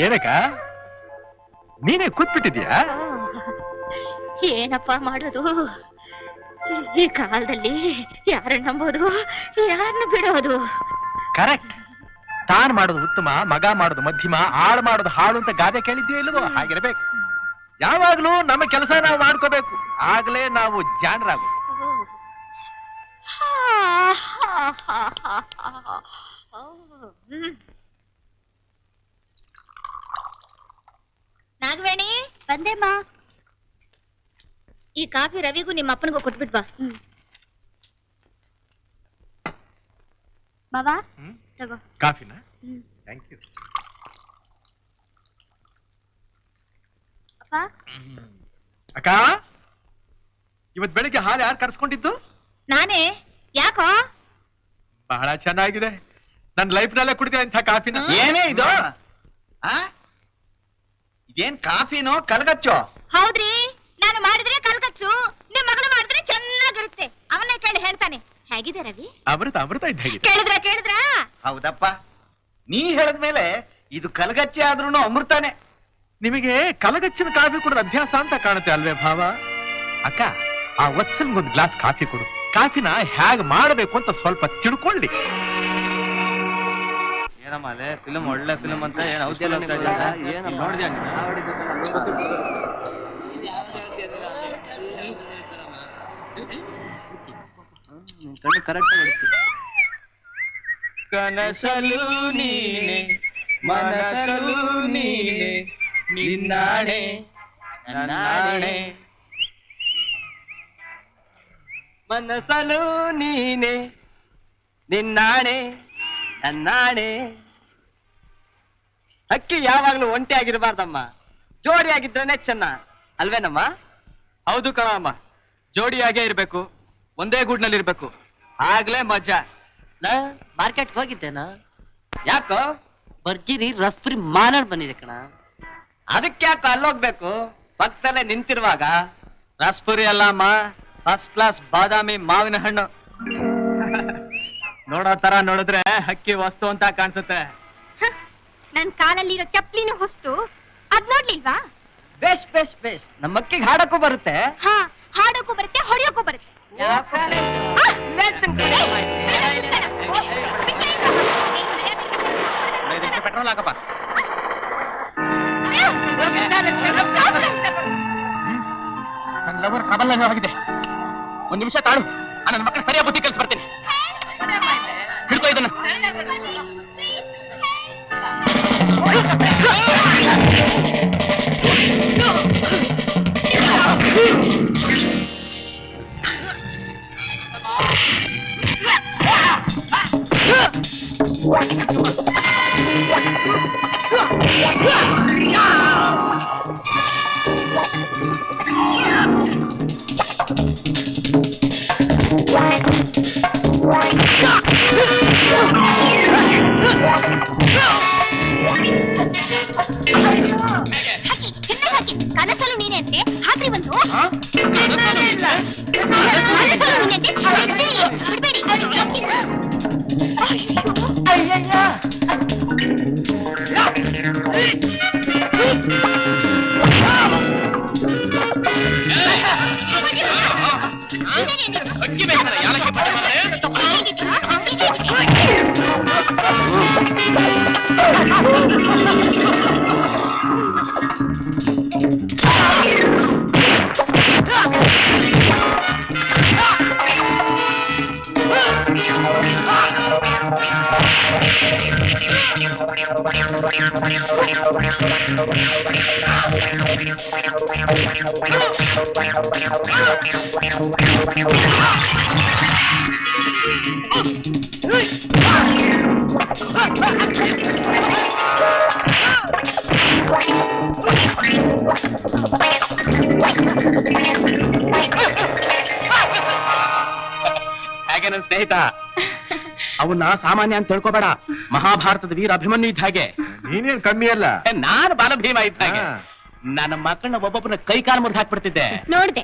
ಏನಕ್ಕ ನೀನೇ ಕೂತ್ಬಿಟ್ಟಿದ್ಯಾ? ಏನಪ್ಪ ಮಾಡೋದು? ಈ ಕಾಲದಲ್ಲಿ ಯಾರನ್ನ ನಂಬೋದು, ಯಾರನ್ನ ಬಿಡೋದು? ಕರೆಕ್ಟ್. ತಾನ್ ಮಾಡೋದು ಉತ್ತಮ, ಮಗ ಮಾಡೋದು ಮಧ್ಯಮ, ಆಳ್ ಮಾಡೋದು ಹಾಳು ಅಂತ ಗಾದೆ ಕೇಳಿದ್ಯೋ ಇಲ್ವೋ? ಹಾಗಿರ್ಬೇಕು. ಯಾವಾಗ್ಲೂ ನಮ್ಮ ಕೆಲಸ ನಾವು ಮಾಡ್ಕೋಬೇಕು, ಆಗ್ಲೇ ನಾವು ಜಾಣರಾಗು. ನಾಗವೇಣಿ ಬಂದೇಮ್ಮ. ಈ ಕಾಫಿ ರವಿಗೂ ನಿಮ್ಮ ಅಪ್ಪನಿಗೂ ಕೊಟ್ಬಿಟ್ವಾ? ಬಾಬಾ ತಗೋ ಕಾಫಿನಾ? Thank you. ಅಪ್ಪ. ಅಕ್ಕ, ಇವತ್ ಬೆಳಿಗ್ಗೆ ಹಾಲು ಯಾರು ಕರ್ಸ್ಕೊಂಡಿದ್ದು? ನಾನೇ. ಯಾಕೋ? ಬಹಳ ಚೆನ್ನಾಗಿದೆ. ನನ್ ಲೈಫ್ ನಲ್ಲೇ ಕುಡಿದೆ ಇಂಥ ಕಾಫಿನ. ಏನೇ ಇದು? ಇದೇನ್ ಕಾಫಿನೋ ಕಲ್ಗಚ್ಚೋ? ಹೌದ್ರಿ, ನಾನು ಮಾಡಿದ್ರೆ ಕಲ್ಕಚ್ಚು, ನಿಮ್ ಮಗಳು ಮಾಡಿದ್ರೆ ಚೆನ್ನಾಗಿರುತ್ತೆ. ಅವನ್ನೇ ಕೇಳಿ ಹೇಳ್ತಾನೆ. ಹೇಗಿದೆ ರವಿ? ಅಮೃತ ಅಮೃತ ಇದ್ದಾಗಿದೆ. ಕೇಳಿದ್ರ? ಹೌದಪ್ಪ, ನೀ ಹೇಳದ್ಮೇಲೆ ಇದು ಕಲ್ಗಚ್ಚೆ ಆದ್ರೂನು ಅಮೃತಾನೆ. ನಿಮಗೆ ಕಲಗಚ್ಚಿನ ಕಾಫಿ ಕುಡಿದ ಅಭ್ಯಾಸ ಅಂತ ಕಾಣುತ್ತೆ ಅಲ್ವೇ ಭಾವ? ಅಕ್ಕ, ಆ ವತ್ಸಲ್ಗೊಂದು ಗ್ಲಾಸ್ ಕಾಫಿ ಕೊಡು. ಕಾಫಿನ ಹೇಗ್ ಮಾಡಬೇಕು ಅಂತ ಸ್ವಲ್ಪ ತಿಳ್ಕೊಳ್ಳಿ. ಏನಮ್ಮ ಅದೇ ಫಿಲ್ಮ್ ಒಳ್ಳೆ ಫಿಲ್ಮ್ ಅಂತ ಏನು ಔಷಧಿ ನೋಡಿದ್ಯಾ? ಕಣ್ಣು ಕರೆಕ್ಟ್ ಆಗಿ ಕನಸಲು ನೀನೆ ಮನಸಲು ನೀನೆ ನಿನ್ನಾಣೆ ನನ್ನಾಣೆ ಮನಸಲು ನೀನೆ ನಿನ್ನಾಣೆ ನನ್ನಾಣೆ. ಹಕ್ಕಿ ಯಾವಾಗ್ಲೂ ಒಂಟಿ ಆಗಿರಬಾರ್ದಮ್ಮ, ಜೋಡಿ ಆಗಿದ್ರೇನೆ ಚೆನ್ನ ಅಲ್ವೇನಮ್ಮ? ಹೌದು ಕಣಮ್ಮ, ಜೋಡಿಯಾಗೇ ಇರ್ಬೇಕು, ಒಂದೇ ಗೂಡ್ನಲ್ಲಿ ಇರ್ಬೇಕು, ಆಗ್ಲೇ ಮಜಾ. ಮಾರ್ಕೆಟ್ ಹೋಗಿದ್ದೇನಾ? ಯಾಕೋ? ಬರ್ಜಿರಿ ರಸ್ಪುರಿ ಮಾನಾಡ್ ಬಂದಿದೆ ಕಣ. ಅದಕ್ಕೆ ಯಾಕೆ ಅಲ್ಲೋಗ್ಬೇಕು? ಪಕ್ಕದಲ್ಲೇ ನಿಂತಿರುವಾಗ. ರಸ್ಪುರಿ ಅಲ್ಲ ಅಮ್ಮ, ಫಸ್ಟ್ ಕ್ಲಾಸ್ ಬಾದಾಮಿ ಮಾವಿನ ಹಣ್ಣು. ನೋಡೋ ತರ ನೋಡಿದ್ರೆ ಹಕ್ಕಿ ವಸ್ತು ಅಂತ ಕಾಣಿಸುತ್ತೆ. ನನ್ ಕಾಲಲ್ಲಿರೋ ಚಪ್ಲಿನೂ ಹೊಸ್ತು, ಅದ್ ನೋಡ್ಲಿಲ್ವಾ? ಬೇಷ್ ಬೇಷ್ ಬೇಷ್, ನಮ್ಮ ಅಕ್ಕಿಗೆ ಹಾಡಕ್ಕೂ ಬರುತ್ತೆ. ಹಾ, ಹಾಡೋಕ್ಕೂ ಬರುತ್ತೆ, ಹೊಡೆಯೋಕ್ಕೂ ಬರುತ್ತೆ. ಪೆಟ್ರೋಲ್ ಹಾಕಪ್ಪ. ನನ್ನ ಲವರ್ ಕಬಲ್ ಆಗಿದೆ. ಒಂದ್ ನಿಮಿಷ ತಾಳು, ನನ್ನ ಮಕ್ಕಳು ಸರಿಯಾಗಿ ಬುದ್ಧಿ ಕಲ್ಸಿ ಬರ್ತೀನಿ. ಹಿಡ್ಕೋ ಇದನ್ನು. ಕನಸಲು ನೀನೆ ಅಂತೆ, ಹಾಕ್ರಿ ಬಂದು. ಹೇಗೆ ನನ್ನ ಸ್ನೇಹಿತ? ಅವನ್ನ ಸಾಮಾನ್ಯ ಅಂತ ತಿಳ್ಕೊಬೇಡ, ಮಹಾಭಾರತದ ವೀರ ಅಭಿಮನ್ಯು ಇದ್ದ ಹಾಗೆ. ನೀನೇನ್ ಕಮ್ಮಿ ಅಲ್ಲ, ನಾನು ಬಾಲಭೀಮ ಇದ್ದ ಹಾಗೆ. ನನ್ನ ಮಕ್ಕಳನ್ನ ಒಬ್ಬೊಬ್ಬನ ಕೈ ಕಾಲು ಮುರಿದು ಹಾಕ್ಬಿಡ್ತಿದ್ದೆ. ನೋಡ್ದೆ,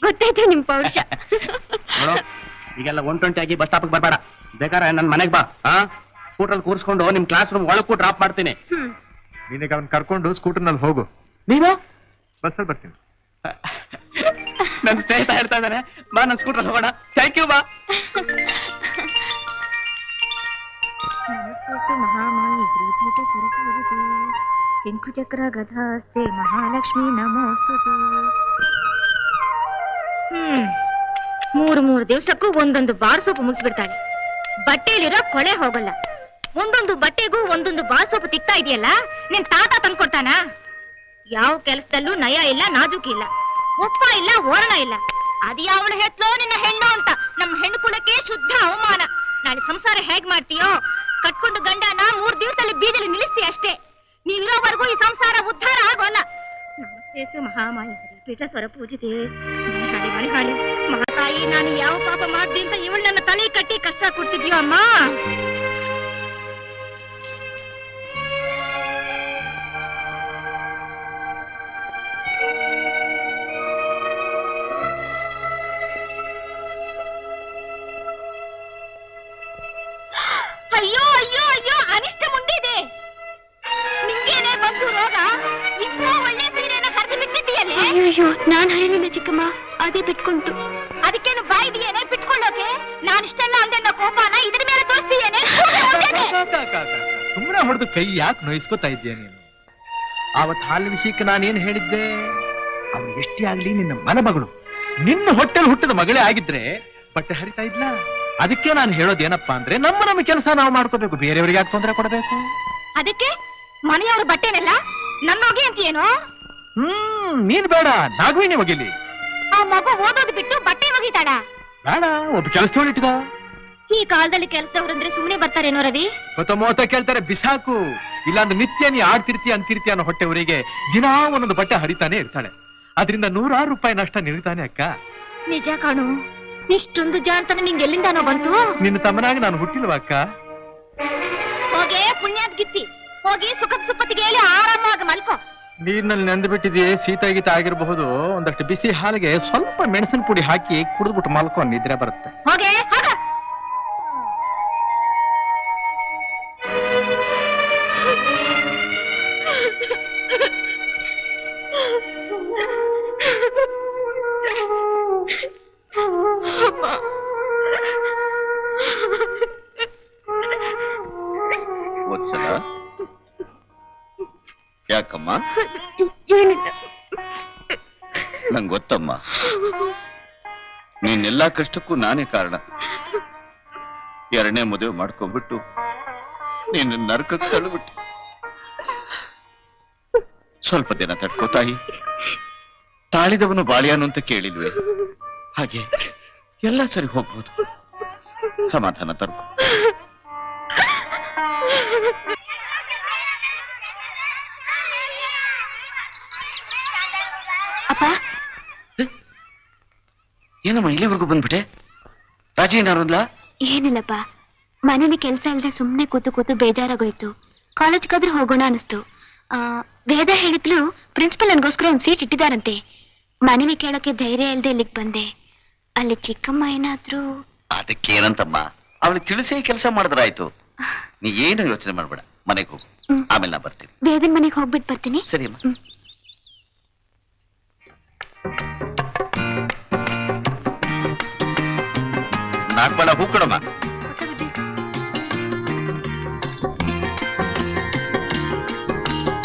ಗೊತ್ತಾಯ್ತು ನಿಮ್ ಪೌರುಷ. ನೋಡು, ಈಗೆಲ್ಲ ಒಂಟೊಂಟಿಯಾಗಿ ಬಸ್ ಸ್ಟಾಪ್ ಬರ್ಬೇಡ. ಬೇಕಾದ್ರೆ ನನ್ ಮನೆಗ್ ಬಾ, ಸ್ಕೂಟ್ರಲ್ಲಿ ಕೂರಿಸ್ಕೊಂಡು ನಿಮ್ ಕ್ಲಾಸ್ ರೂಮ್ ಒಳಕ್ಕೂ ಡ್ರಾಪ್ ಮಾಡ್ತೀನಿ. ನಿನಗೆ ಅವನ್ ಕರ್ಕೊಂಡು ಸ್ಕೂಟರ್ನಲ್ಲಿ ಹೋಗು. ನೀನು ಬಸ್ಸಲ್ಲಿ ಬರ್ತೀನಿ. ನನ್ನ ಸ್ನೇಹಿತ ಹೇಳ್ತಾ ಇದ್ದಾನೆ, ಬಾ ನನ್ನ ಸ್ಕೂಟರ್ ಹೋಗೋಣ. ಥ್ಯಾಂಕ್ ಯು, ಬಾ. ನಮಸ್ತೆ ಮಹಾಮಾಯಿ ಶ್ರೀಪೀಠ ಸ್ವರಪೂಜಿತೆ ಶಂಖುಚಕ್ರ ಗದಾಸ್ತೆ ಮಹಾಲಕ್ಷ್ಮಿ ನಮೋಸ್ತುತೆ. ಮೂರು ದಿವಸಕ್ಕೂ ಒಂದೊಂದು ಬಾರ್ ಸೋಪು ಮುಗಿಸ್ಬಿಡ್ತಾಳೆ. ಬಟ್ಟೆಲಿರೋ ಕೊಳೆ ಹೋಗಲ್ಲ. ಒಂದೊಂದು ಬಟ್ಟೆಗೂ ಒಂದೊಂದು ಬಾರ್ ಸೋಪು ತಿಕ್ತಾ ಇದೆಯಲ್ಲ, ನಿನ್ ತಾತ ತಂದ್ಕೊಡ್ತಾನ? ಯಾವ ಕೆಲಸದಲ್ಲೂ ನಯ ಇಲ್ಲ, ನಾಜೂಕ್ ಇಲ್ಲ, ಉಪ್ಪ ಇಲ್ಲ, ಓರಣ ಇಲ್ಲ. ಅದ್ಯಾವಳು ಹೆತ್ಲೋ ನಿನ್ನ ಹೆಣ್ಣು ಅಂತ ನಮ್ಮ ಹೆಣ್ಣು ಕುಲಕ್ಕೆ ಶುದ್ಧ ಅವಮಾನ. ನಾಳೆ ಸಂಸಾರ ಹೇಗ್ ಮಾಡ್ತೀಯೋ? ಕಟ್ಕೊಂಡು ಗಂಡನ 3 ದಿವಸದಲ್ಲಿ ಬೀದಿಲಿ ನಿಲ್ಲಿಸ್ತೀಯ ಅಷ್ಟೇ. ನೀವಿರೋವರೆಗೂ ಈ ಸಂಸಾರ ಉದ್ಧಾರ ಆಗೋಲ್ಲ. ನಮಸ್ತೆ ಮಹಾಮಾಯಿ ಶ್ರೀಪೀಠ ಸ್ವರ ಪೂಜಿತೆ. ಹಾಳಿ ಮಹಾತಾಯಿ, ನಾನು ಯಾವ ಪಾಪ ಮಾಡ್ದಿ ಅಂತ ಇವಳು ನನ್ನ ತಲೆ ಕಟ್ಟಿ ಕಷ್ಟ ಕೊಡ್ತಿದ್ಯೋ ಅಮ್ಮ. ಅಯ್ಯೋ ಅಯ್ಯೋ ಅಯ್ಯೋ, ಅನಿಷ್ಟ ಮುಂದಿದೆ. ನಿಂಗೇನೆ ಬಂತು ರೋಗ? ಇಂಥ ಒಳ್ಳೆ ಸೀರೆನ ಹರಿದು ಬಿಟ್ಟಿದ್ದೀಯಲ್ಲೇ? ಅಯ್ಯೋ, ನಾನ್ ಹರಿಲಿಲ್ಲ ಚಿಕ್ಕಮ್ಮ, ಅದೇ ಬಿಟ್ಕೊಂತು. ಅದಕ್ಕೇನು ಬಾಯಿದೆಯೇನೆ ಬಿಟ್ಕೊಳ್ಳೋಕೆ? ನಾನಿಷ್ಟೆಲ್ಲ ಅಂದೆನ್ನ ಕೋಪನ ಇದ್ರ ಮೇಲೆ ತೋರಿಸ್ತೀಯೇನೆ? ಸುಮ್ಮನೆ ಹೊಡೆದು ಕೈ ಯಾಕೆ ನೋಯಿಸ್ಕೊತಾ ಇದ್ದೀಯ ನೀನು? ಆವತ್ ಹಾಲಿನ ವಿಷಯಕ್ಕೆ ನಾನೇನ್ ಹೇಳಿದ್ದೆ? ಅವನು ಎಷ್ಟೇ ಆಗ್ಲಿ ನಿನ್ನ ಮಲಮಗಳು, ನಿನ್ನ ಹೊಟ್ಟೆಲ್ ಹುಟ್ಟಿದ ಮಗಳೇ ಆಗಿದ್ರೆ ಬಟ್ಟೆ ಹರಿತಾ ಇದ್ಲ. ಅದಕ್ಕೆ ನಾನು ಹೇಳೋದೇನಪ್ಪಾ ಅಂದ್ರೆ, ನಮ್ಮ ಕೆಲಸ ನಾವು ಮಾಡ್ಕೋಬೇಕು, ಬೇರೆಯವ್ರಿಗೆ ಯಾಕೆ ತೊಂದರೆ ಕೊಡಬೇಕು? ಅದಕ್ಕೆ ಮನೆಯವ್ರ ಬಟ್ಟೆನೆಲ್ಲ ನನ್ನೋಗಿ ಅಂತೀಯೇನೋ? ನೀನ್ ಬೇಡ, ನಾಗವೇಣಿ ಒಗಿಲಿ. ಆ ಮಗು ಓದೋದು ಬಿಟ್ಟು ಬಟ್ಟೆ ಒಗಿತಾಳ? ಬೇಡ, ಒಬ್ಬ ಕೆಲಸದವಳು ಇಟ್ಕ. ಈ ಕಾಲದಲ್ಲಿ ಕೆಲಸದವ್ರಂದ್ರೆ ಸುಮ್ಮನೆ ಬರ್ತಾರೇನೋ ರವಿ? ಮೋತ ಕೇಳ್ತಾರೆ, ಬಿಸಾಕು. ಇಲ್ಲಾಂದ್ರೆ ನಿತ್ಯ ನೀ ಆಡ್ತಿರ್ತೀಯ ಅಂತಿರ್ತೀಯ ಅನ್ನೋ ಹೊಟ್ಟೆವರಿಗೆ ದಿನಾ ಒಂದೊಂದು ಬಟ್ಟೆ ಹರಿತಾನೆ ಇರ್ತಾಳೆ. ಅದರಿಂದ 100 ರೂಪಾಯಿ ನಷ್ಟ ನಿಲ್ತಾನೆ ಅಕ್ಕ. ನಿಜ ಕಾಣು, ಇಷ್ಟೊಂದು ಜಾಣ್ತನ ನಿಂಗೆ ಎಲ್ಲಿಂದಾನೋ ಬಂತು? ನಿನ್ನ ತಮ್ಮನಾಗಿ ನಾನು ಹುಟ್ಟಿಲ್ವಾ ಅಕ್ಕ? ಹೋಗೆ ಪುಣ್ಯಾದ್ ಗಿತ್ತಿ, ಹೋಗಿ ಸುಖದ ಸುಪ್ಪತ್ತಿಗೆ ಹೇಳಿ ಆರಾಮಾಗಿ ಮಲ್ಕೋ. ನೀರಿನಲ್ಲಿ ನೆಂದು ಬಿಟ್ಟಿದೆಯೇ, ಶೀತ ಗೀತ ಆಗಿರಬಹುದು. ಒಂದಷ್ಟು ಬಿಸಿ ಹಾಲಿಗೆ ಸ್ವಲ್ಪ ಮೆಣಸಿನ ಪುಡಿ ಹಾಕಿ ಕುಡಿದ್ಬಿಟ್ಟು ಮಲ್ಕೊ, ನಿದ್ರೆ ಬರುತ್ತೆ. ಹೋಗೆ ಹೋಗ. ವತ್ಸಲ, ಯಾಕಮ್ಮ? ನಂಗೆ ಗೊತ್ತಮ್ಮ, ನೀನೆಲ್ಲಾ ಕಷ್ಟಕ್ಕೂ ನಾನೇ ಕಾರಣ. 2ನೇ ಮದುವೆ ಮಾಡ್ಕೊಂಡ್ಬಿಟ್ಟು ನೀನು ನರಕಕ್ಕೆ ತಳ್ಳಿಬಿಟ್ಟು. ಸ್ವಲ್ಪ ದಿನ ತಡ್ಕೋ ತಾಯಿ. ತಾಳಿದವನು ಬಾಳಿಯಾನು ಅಂತ ಕೇಳಿಲ್ವೇ? ಹಾಗೆ ಎಲ್ಲ ಸರಿ ಹೋಗ್ಬೋದು. ಸಮಾಧಾನ ತರ್ಕೋ. ಅಪ್ಪ, ಏನಮ್ಮ ಇಲ್ಲಿವರೆಗೂ ಬಂದ್ಬಿಟ್ಟೆ? ರಾಜಿ ಏನಾರಲ್ಲ? ಏನಿಲ್ಲಪ್ಪ, ಮನೇಲಿ ಕೆಲಸ ಇಲ್ಲದೆ ಸುಮ್ನೆ ಕೂತು ಬೇಜಾರಾಗೋಯ್ತು. ಕಾಲೇಜ್ಗಾದ್ರೂ ಹೋಗೋಣ ಅನಿಸ್ತು. ವೇದ ಹೇಳಿದ್ಲು ಪ್ರಿನ್ಸಿಪಲ್ ನನ್ಗೋಸ್ಕರ ಒಂದು ಸೀಟ್ ಇಟ್ಟಿದಾರಂತೆ. ಮನೇಲಿ ಕೇಳೋಕೆ ಧೈರ್ಯ ಇಲ್ಲದೆ ಇಲ್ಲಿಗೆ ಬಂದೆ. ಅಲ್ಲಿ ಚಿಕ್ಕಮ್ಮ ಏನಾದ್ರೂ? ಅದಕ್ಕೇನಂತಮ್ಮ, ಅವಳಿಗೆ ತಿಳಿಸಿ ಕೆಲಸ ಮಾಡಿದ್ರಾಯ್ತು. ನೀ ಏನು ಯೋಚನೆ ಮಾಡ್ಬೇಡ, ಮನೆಗೆ ಹೋಗು. ಆಮೇಲೆ ನಾ ಬರ್ತೀನಿ. ವೇದನ್ ಮನೆಗೆ ಹೋಗ್ಬಿಟ್ಟು ಬರ್ತೀನಿ. ಸರಿ ಅಮ್ಮ. ನಾಲ್ಕು ಹೂ ಕೊಡಮ್ಮ.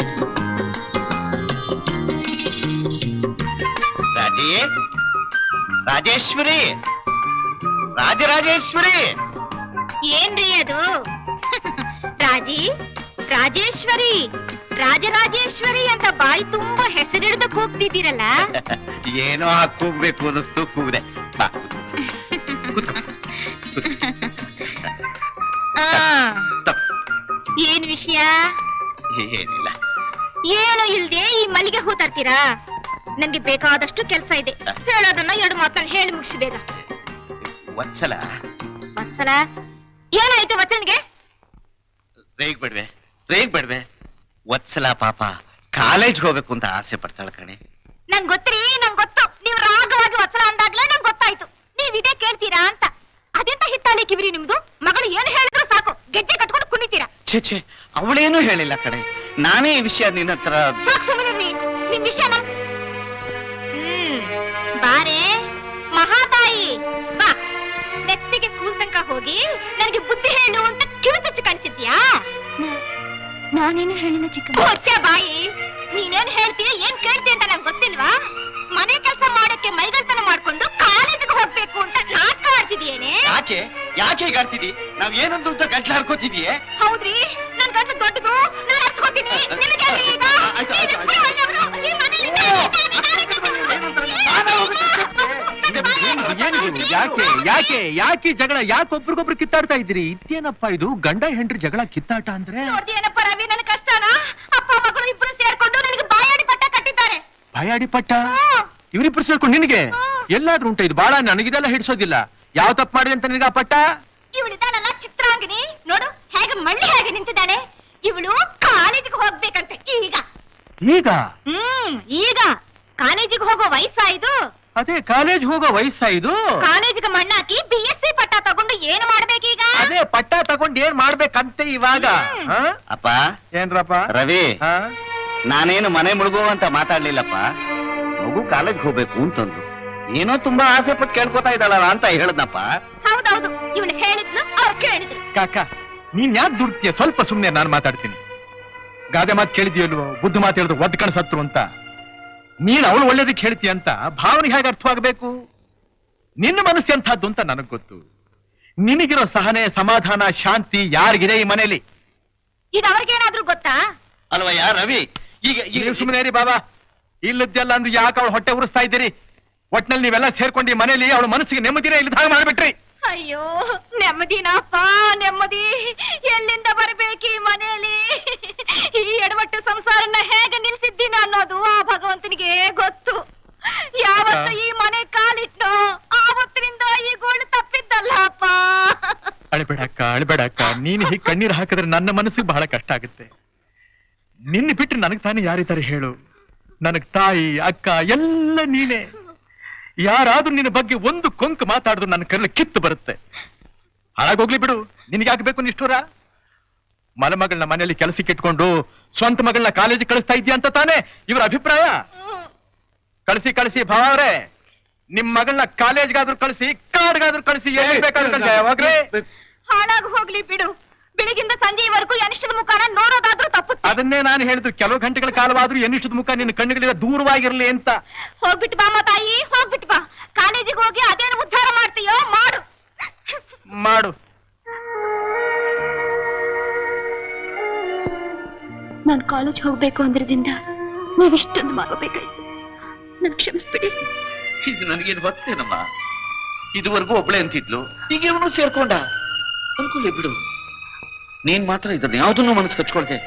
ರಾಜೇಶ್ವರಿ, ರಾಜರಾಜೇಶ್ವರಿ. ಏನ್ರಿ ಅದು? ರಾಜೇಶ್ವರಿ, ರಾಜರಾಜೇಶ್ವರಿ ಅಂತ ಬಾಯಿ ತುಂಬಾ ಹೆಸರಿಡ್ದಕ್ ಹೋಗ್ತಿದ್ದೀರಲ್ಲ? ಏನೋ ಕೂಗ್ಬೇಕು ಅನ್ನಿಸ್ತು, ಕೂಗಿದೆ. ಏನ್ ವಿಷಯ? ಏನಿಲ್ಲ. ಏನು ಇಲ್ದೆ ಈ ಮಲ್ಲಿಗೆ ಹೂ ತರ್ತೀರಾ? ನನ್ಗೆ ಬೇಕಾದಷ್ಟು ಕೆಲಸ ಇದೆ. ಹೇಳೋದನ್ನ 2 ಮಾತಲ್ಲಿ ಹೇಳಿ ಮುಗಿಸಿ ಬೇಗ. ವತ್ಸಲ, ಏನಾಯ್ತು ವತ್ಸನ್ಗೆ? ರೇಗ್ ಬೇಡ್ವೆ. ವತ್ಸಲ ಪಾಪ ಕಾಲೇಜ್ ಹೋಗ್ಬೇಕು ಅಂತ ಆಸೆ ಪಡ್ತಾಳ ಕಣೆ. ನಂಗ್ ಗೊತ್ತು. ನೀವು ರಾಗವಾಗಿ ವತ್ಸಲ ಅಂದಾಗ್ಲೇ ನಂಗೆ ಗೊತ್ತಾಯ್ತು ನೀವ್ ಇದೇ ಕೇಳ್ತೀರಾ ಅಂತ. ಅದೆಂತ ಹಿತ್ತಾಳೆ ಕಿವಿರಿ ನಿಮ್ದು? ಮಗಳು ಏನು ಹೇಳಿದ್ರು ಸಾಕು ಗೆಜ್ಜೆ ಕಟ್ಕೊಂಡು ಕುಣಿತೀರಾ. ಛೇ, ಅವಳೇನು ಹೇಳಿಲ್ಲ ಕಣೆ. ನಾನೇ ಈ ವಿಷಯ ನಿನ್ನ ಹತ್ರ ಸಾಕ್ ಸುಮ್ಮನಿರ್ರಿ. ನಿಮ್ ವಿಷಯ ಬಾರೆ ಮಹಾತಾಯಿ ಬಾ. ಮೆತ್ತಿಗೆ ಸ್ಕೂಲ್ ತನಕ ಹೋಗಿ ನನಗೆ ಬುದ್ಧಿ ಹೇಳು ಅಂತ ಕಿರುಚುಚ್ಚು ಕಳಿಸಿದ್ಯಾ? ನಾನೇನು ಹೇಳಿಲ್ಲ ಚಿಕ್ಕ ಕೊಚ್ಚ ಬಾಯಿ. ನೀನೇನ್ ಹೇಳ್ತೀಯ ಏನ್ ಕೇಳ್ತೀಯ ಅಂತ ನಂಗೆ ಗೊತ್ತಿಲ್ವಾ? ಮನೆ ಕೆಲಸ ಮಾಡಕ್ಕೆ ಮೈಗಳ್ತನ ಮಾಡ್ಕೊಂಡು ಕಾಲೇಜಿಗೆ ಹೋಗ್ಬೇಕು ಅಂತ ನಾಟಕ ಆಡ್ತಿದೀಯೇನೆ? ಯಾಕೆ ಯಾಕೆ ಈಗ ಆಡ್ತಿದಿ? ನಾವ್ ಏನಂದು ಅಂತ ಗಂಟ್ಲ ಹಾರ್ಕೋತಿದೀಯೇ? ಹೌದ್ರಿ, ನನ್ ಗಂಟು ದೊಡ್ಡದು, ನಾನು ಹಚ್ಕೋತೀನಿ. ನಿಮಗೆ ಈಗ ಯಾಕೆ ಯಾಕೆ ಯಾಕೆ ಜಗಳ? ಯಾಕೆ ಒಬ್ರಿಗೊಬ್ರು ಕಿತ್ತಾಡ್ತಾ ಇದ್ದೀರಿ? ಇದೇನಪ್ಪ ಇದು ಗಂಡ ಹೆಂಡ್ರಿ ಜಗಳ ಕಿತ್ತಾಟ ಅಂದ್ರೆ? ನೋಡ್ದೇನಪ್ಪ ರವಿ, ನನ್ ಕಷ್ಟನ ಅಪ್ಪ ಮಗಳು ಇಬ್ರು ಸೇರ್ಕೊಂಡು ನನಗೆ ಬಾಯಾಡಿ ಪಟ್ಟ ಕಟ್ಟಿದ್ದಾರೆ. ಬಾಯಾಡಿ ಪಟ್ಟ? ಇವರಿಬ್ರು ಸೇರ್ಕೊಂಡು ನಿನಗೆ ಎಲ್ಲಾದ್ರೂ ಉಂಟ ಇದು? ಬಾಳ ನನಗಿದೆಲ್ಲ ಹಿಡ್ಸೋದಿಲ್ಲ. ಯಾವ ತಪ್ಪು ಮಾಡಿದೆ ಅಂತ ನಿನಗ ಪಟ್ಟ? ಇವಳಿದಾನಲ್ಲ ಚಿತ್ರಾಂಗಿನಿ, ನೋಡು ಹೇಗೆ ಮಳ್ಳಿ ಹೇಗೆ ನಿಂತಿದ್ದಾಳೆ. ಇವಳು ಕಾಲೇಜಿಗೆ ಹೋಗ್ಬೇಕಂತೆ ಈಗ. ಈಗ ಈಗ ಕಾಲೇಜಿಗೆ ಹೋಗೋ ವಯಸ್ಸಾಯ್ದು. ಅದೇ ಕಾಲೇಜ್ ಹೋಗೋ ವಯಸ್ಸಾಯ್ದು. ಕಾಲೇಜಿಗೆ ಮಣ್ಣಾಕಿ BSc ಪಟ್ಟ ತಗೊಂಡು ಏನು ಮಾಡ್ಬೇಕೀಗ? ಅದೇ ಪಟ್ಟ ತಗೊಂಡ್ ಏನ್ ಮಾಡ್ಬೇಕಂತೆ ಇವಾಗ? ಅಪ್ಪ ಏನ್ರಪ್ಪ ರವಿ, ಹಾ? ನಾನೇನು ಮನೆ ಮುಳುಗೋ ಅಂತ ಮಾತಾಡ್ಲಿಲ್ಲಪ್ಪ. ಮಗು ಕಾಲೇಜ್ ಹೋಗ್ಬೇಕು ಅಂತಂದ್ರು. ಏನೋ ತುಂಬಾ ಆಸೆ ಪಟ್ಟು ಕೇಳ್ಕೊತಾ ಇದ್ದಾಳಲ್ಲ ಅಂತ ಹೇಳದ್ನಪ್ಪ. ಹೌದೌದು, ಇವಳು ಹೇಳಿದ್ಲು, ಅವ್ರು ಕೇಳಿದ್ರು. ಕಾಕ ನೀನ್ ಯಾಕೆ ದುಡ್ತೀಯ? ಸ್ವಲ್ಪ ಸುಮ್ನೆ ನಾನು ಮಾತಾಡ್ತೀನಿ. ಗಾದೆ ಮಾತು ಕೇಳಿದ್ಯಲ್ವೋ, ಬುದ್ಧ ಮಾತು ಹೇಳಿದ್ರು ಒದ್ ಕಣಸತ್ರು ಅಂತ. ನೀನ್ ಅವಳು ಒಳ್ಳೇದಕ್ಕೆ ಹೇಳ್ತೀಯ ಅಂತ ಭಾವನೆ ಹೇಗೆ ಅರ್ಥವಾಗಬೇಕು? ನಿನ್ನ ಮನಸ್ಸು ಎಂಥದ್ದು ಅಂತ ನನಗ್ ಗೊತ್ತು. ನಿನಗಿರೋ ಸಹನೆ, ಸಮಾಧಾನ, ಶಾಂತಿ ಯಾರಿಗಿದೆ ಈ ಮನೆಯಲ್ಲಿ? ಇದು ಅವ್ರಿಗೇನಾದ್ರೂ ಗೊತ್ತಾ? ಅಲ್ವಯ್ಯ ರವಿ, ಈಗ ನೀವು ಸುಮ್ಮನೆ ರೀ ಬಾಬಾ. ಇಲ್ಲದ್ದೆಲ್ಲ ಅಂದು ಯಾಕೆ ಅವಳು ಹೊಟ್ಟೆ ಉರಿಸ್ತಾ ಇದ್ದೀರಿ? ಒಟ್ನಲ್ಲಿ ನೀವೆಲ್ಲ ಸೇರ್ಕೊಂಡು ಈ ಮನೇಲಿ ಅವಳ ಮನಸ್ಸಿಗೆ ನೆಮ್ಮದಿನೇ ಇಲ್ಲದ ಹಾಗೆ ಮಾಡ್ಬಿಟ್ರಿ. ಅಯ್ಯೋ ನೆಮ್ಮದಿನಪ್ಪ, ನೆಮ್ಮದಿ ಎಲ್ಲಿಂದ ಬರ್ಬೇಕು ಈ ಮನೆಯಲ್ಲಿ? ಈ ಎಡವಟ್ಟು ಸಂಸಾರನ ಹೇಗೆ ನಿಲ್ಸಿದ್ದೀನ ಅನ್ನೋದು ಆ ಭಗವಂತನಿಗೆ ಗೊತ್ತು. ಯಾವತ್ತು ಈ ಮನೆ ಕಾಲಿಟ್ನೋ ಆವತ್ತಿನಿಂದ ಈ ಗೋಳು ತಪ್ಪಿದ್ದಲ್ಲ ಅಪ್ಪ. ಅಳ್ಬೇಡಕ್ಕ ಅಳ್ಬೇಡಕ್ಕ. ನೀನು ಹೀಗೆ ಕಣ್ಣೀರು ಹಾಕಿದ್ರೆ ನನ್ನ ಮನಸ್ಸಿಗೆ ಬಹಳ ಕಷ್ಟ ಆಗುತ್ತೆ. ನಿನ್ನ ಬಿಟ್ಟು ನನಗ್ ತಾನೇ ಯಾರಿದ್ದಾರೆ ಹೇಳು? ನನಗ್ ತಾಯಿ ಅಕ್ಕ ಎಲ್ಲ ನೀನೇ. ಯಾರಾದ್ರೂ ನಿನ್ನ ಬಗ್ಗೆ ಒಂದು ಕೊಂಕು ಮಾತಾಡಿದ್ರು ನನ್ನ ಕರ್ಲೆ ಕಿತ್ತು ಬರುತ್ತೆ. ಹಾಳಾಗೋಗ್ಲಿ ಬಿಡು, ನಿನಗಾಗಬೇಕು ನಿಷ್ಠೂರ? ಮಲಮಗಳನ್ನ ಮನೆಯಲ್ಲಿ ಕೆಲಸಕ್ಕೆ ಇಟ್ಕೊಂಡು ಸ್ವಂತ ಮಗಳನ್ನ ಕಾಲೇಜಿಗೆ ಕಳಿಸ್ತಾ ಇದೀಯ ಅಂತ ತಾನೇ ಇವರ ಅಭಿಪ್ರಾಯ? ಕಳಿಸಿ ಕಳಿಸಿ ಭಾವರೇ, ನಿಮ್ ಮಗಳನ್ನ ಕಾಲೇಜ್ಗಾದ್ರೂ ಕಳಿಸಿ, ಕಾಡ್ಗಾದ್ರೂ ಕಳಿಸಿ, ಎಲ್ಲಿ ಬೇಕಾದ್ರೂ ಹೋಗ್ರಿ. ಹಾಳಾಗಿ ಹೋಗ್ಲಿ ಬಿಡು. ಬೆಳಗಿಂದ ಸಂಜೆವರೆಗೂ ಅನಿಷ್ಟದ ಮುಖಾನ ನೋಡೋದಾದ್ರೂ ತಪ್ಪುತ್ತೆ. ಅದನ್ನೇ ನಾನು ಹೇಳಿದ್ರು, ಕೆಲವು ಗಂಟೆಗಳ ಕಾಲವಾದ್ರೂ ಎನ್ನಿಷ್ಟದ ಮುಖ ನಿನ್ನ ಕಣ್ಣುಗಳಿಂದ ದೂರವಾಗಿರ್ಲಿ ಅಂತ. ಹೋಗ್ಬಿಟ್ಟು ಬಾಮ ತಾಯಿ, ಹೋಗ್ಬಿಟ್ಟು ಬಾ. ಕಾಲೇಜಿಗೆ ಹೋಗಿ ಅದೇನು ಉದ್ಧಾರ ಮಾಡ್ತೀಯೋ ಮಾಡು. ಮಾಡು. ನಾನು ಕಾಲೇಜ್ ಹೋಗ್ಬೇಕು ಅಂದ್ರದಿಂದ ನೀವಿಷ್ಟೊಂದು ಮಾಡಬೇಕಾಯ್ತು. ನನ್ ಕ್ಷಮಿಸ್ಬಿಡಿ. ಇದು ನನಗೇನು ಗೊತ್ತೇನಮ್ಮ? ಇದುವರೆಗೂ ಒಬ್ಳೆ ಅಂತಿದ್ಲು, ಈಗ ಇವನು ಸೇರ್ಕೊಂಡ. ಅನ್ಕೊಳ್ಳಿ ಬಿಡು. ನೀನ್ ಮಾತ್ರ ಇದನ್ನ ಯಾವ್ದನ್ನು ಮನಸ್ಸು ಕಚ್ಕೊಳ್ದೆ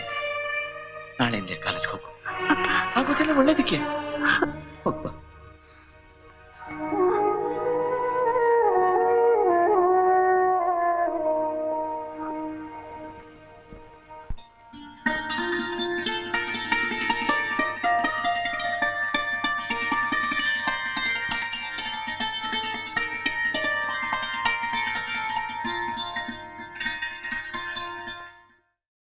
ನಾಳೆಯಿಂದ ಕಾಲೇಜ್ ಹೋಗು. ಆಗೋದೆಲ್ಲ ಒಳ್ಳೇದಕ್ಕೆ ಹೋಗ್ಬಾ.